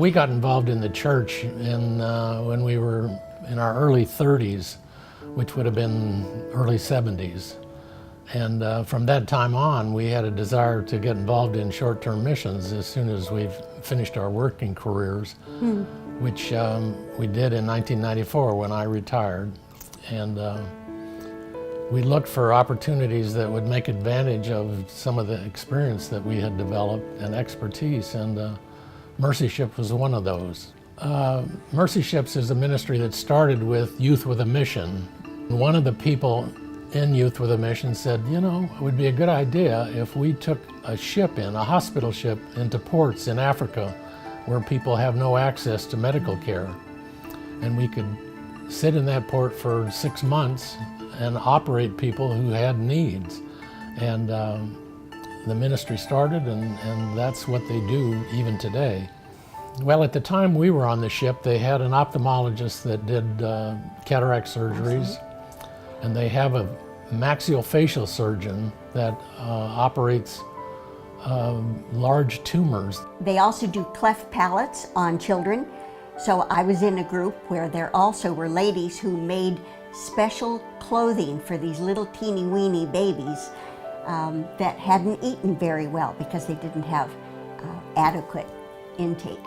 We got involved in the church when we were in our early 30s, which would have been early 70s. And from that time on, we had a desire to get involved in short-term missions as soon as we finished our working careers, which we did in 1994 when I retired. And we looked for opportunities that would make advantage of some of the experience that we had developed and expertise. And Mercy Ships was one of those. Mercy Ships is a ministry that started with Youth with a Mission. One of the people in Youth with a Mission said, you know, it would be a good idea if we took a ship in, a hospital ship, into ports in Africa where people have no access to medical care. And we could sit in that port for 6 months and operate people who had needs. And the ministry started, and that's what they do even today. Well, at the time we were on the ship, they had an ophthalmologist that did cataract surgeries, and they have a maxillofacial surgeon that operates large tumors. They also do cleft palates on children. So I was in a group where there also were ladies who made special clothing for these little teeny weeny babies that hadn't eaten very well because they didn't have adequate intake.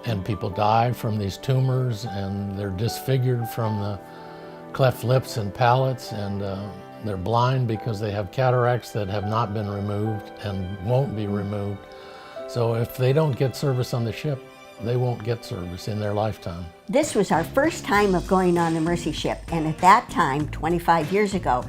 And people die from these tumors, and they're disfigured from the cleft lips and palates, and they're blind because they have cataracts that have not been removed and won't be removed. So if they don't get service on the ship, they won't get service in their lifetime. This was our first time of going on the Mercy Ship, and at that time, 25 years ago,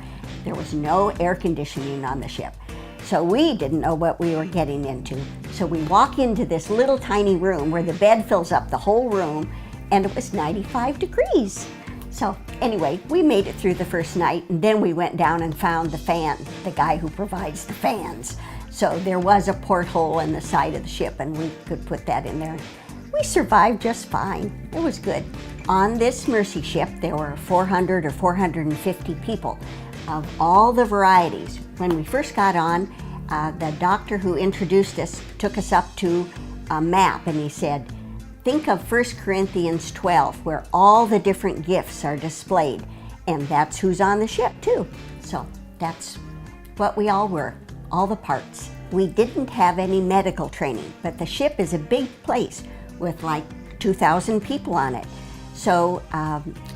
there was no air conditioning on the ship. So we didn't know what we were getting into. So we walk into this little tiny room where the bed fills up the whole room, and it was 95 degrees. So anyway, we made it through the first night, and then we went down and found the fan, the guy who provides the fans. So there was a porthole in the side of the ship, and we could put that in there. We survived just fine. It was good. On this Mercy Ship, there were 400 or 450 people of all the varieties. When we first got on, the doctor who introduced us took us up to a map, and he said, think of 1 Corinthians 12, where all the different gifts are displayed, and that's who's on the ship too. So that's what we all were, all the parts. We didn't have any medical training, but the ship is a big place with like 2,000 people on it. So,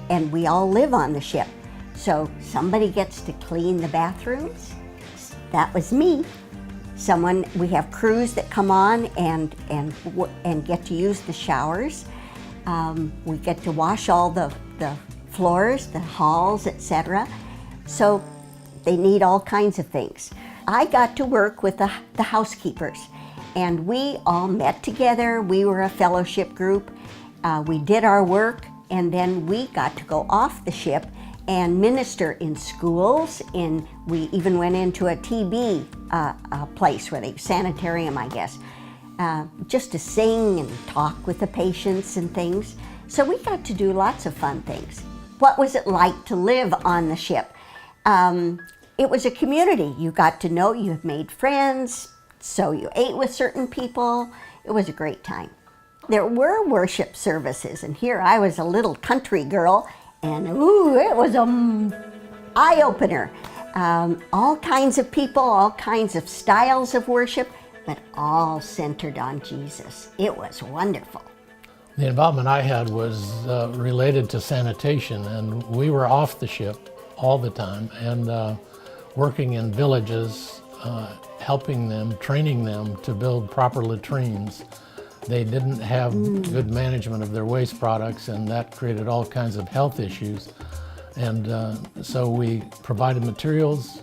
and we all live on the ship. So somebody gets to clean the bathrooms. That was me. We have crews that come on and get to use the showers. We get to wash all the floors, the halls, etc. So they need all kinds of things. I got to work with the housekeepers, and we all met together. We were a fellowship group. We did our work, and then we got to go off the ship and minister in schools. We even went into a TB place where sanitarium, I guess, just to sing and talk with the patients and things. So we got to do lots of fun things. What was it like to live on the ship? It was a community. You got to know, you made friends, so you ate with certain people. It was a great time. There were worship services, and here I was a little country girl, and ooh, it was an eye-opener. All kinds of people, all kinds of styles of worship, but all centered on Jesus. It was wonderful. The involvement I had was related to sanitation, and we were off the ship all the time, and working in villages, helping them, training them to build proper latrines. They didn't have good management of their waste products, and that created all kinds of health issues. And so we provided materials,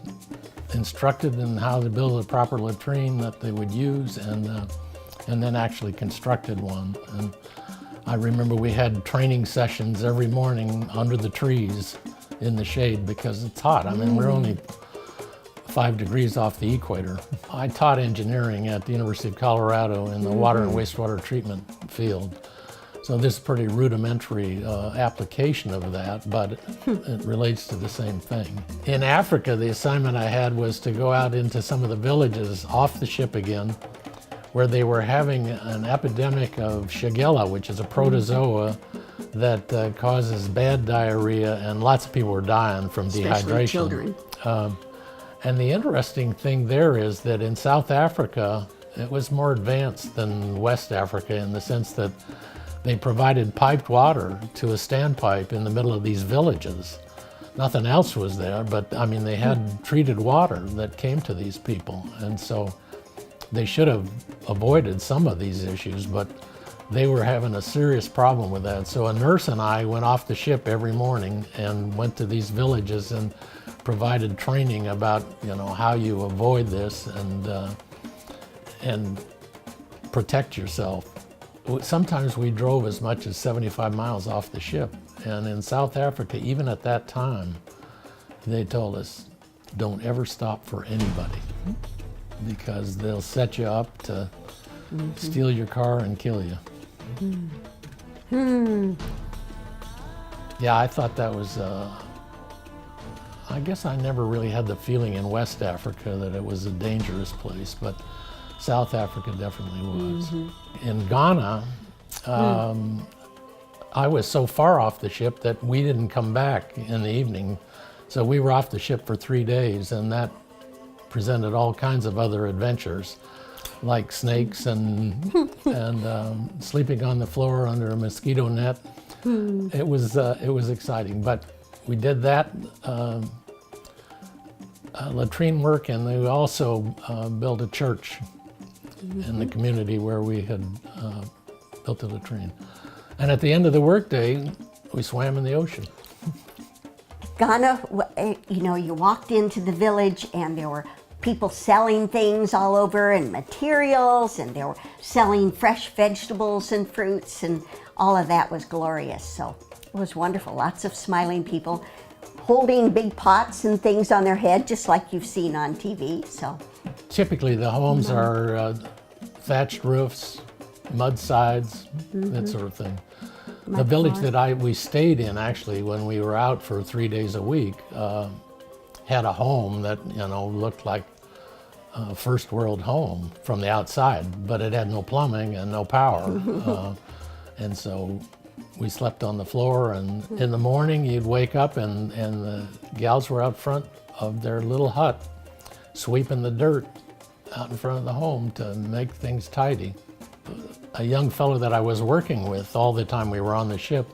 instructed in how to build a proper latrine that they would use, and then actually constructed one. And I remember we had training sessions every morning under the trees in the shade because it's hot. I mean, we're only 5 degrees off the equator. I taught engineering at the University of Colorado in the water and wastewater treatment field. So this is pretty rudimentary application of that, but it relates to the same thing. In Africa, the assignment I had was to go out into some of the villages off the ship again, where they were having an epidemic of Shigella, which is a protozoa that causes bad diarrhea, and lots of people were dying from Especially dehydration. children. And the interesting thing there is that in South Africa, it was more advanced than West Africa in the sense that they provided piped water to a standpipe in the middle of these villages. Nothing else was there, but I mean, they had treated water that came to these people. And so they should have avoided some of these issues, but they were having a serious problem with that. So a nurse and I went off the ship every morning and went to these villages and provided training about, how you avoid this and protect yourself. Sometimes we drove as much as 75 miles off the ship. And in South Africa, even at that time, they told us, don't ever stop for anybody because they'll set you up to steal your car and kill you. Yeah, I thought that was, I guess I never really had the feeling in West Africa that it was a dangerous place, but South Africa definitely was. In Ghana, I was so far off the ship that we didn't come back in the evening. So we were off the ship for 3 days, and that presented all kinds of other adventures, like snakes and sleeping on the floor under a mosquito net. It was exciting, but we did that latrine work, and we also built a church in the community where we had built a latrine. And at the end of the workday, we swam in the ocean. Ghana, you walked into the village and there were people selling things all over and materials, and they were selling fresh vegetables and fruits, and all of that was glorious. So it was wonderful. Lots of smiling people holding big pots and things on their head, just like you've seen on TV. So typically the homes are thatched roofs, mud sides, that sort of thing. The village that we stayed in, actually, when we were out for 3 days a week, had a home that looked like a first world home from the outside, but it had no plumbing and no power. And so we slept on the floor, and in the morning you'd wake up and the gals were out front of their little hut sweeping the dirt out in front of the home to make things tidy. A young fellow that I was working with all the time we were on the ship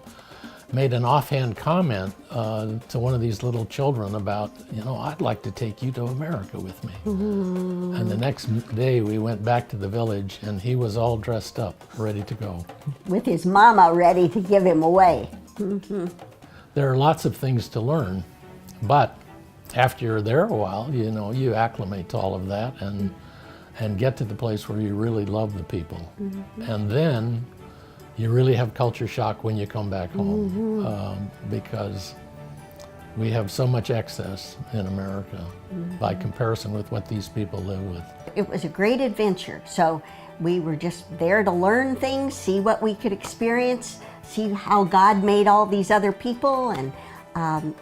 made an offhand comment to one of these little children about, I'd like to take you to America with me. And the next day we went back to the village, and he was all dressed up, ready to go. With his mama ready to give him away. There are lots of things to learn, but after you're there a while, you acclimate to all of that and get to the place where you really love the people. And then you really have culture shock when you come back home, because we have so much excess in America by comparison with what these people live with. It was a great adventure. So we were just there to learn things, see what we could experience, see how God made all these other people, and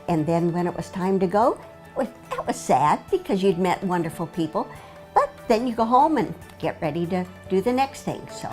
then when it was time to go, that was sad because you'd met wonderful people. But then you go home and get ready to do the next thing. So.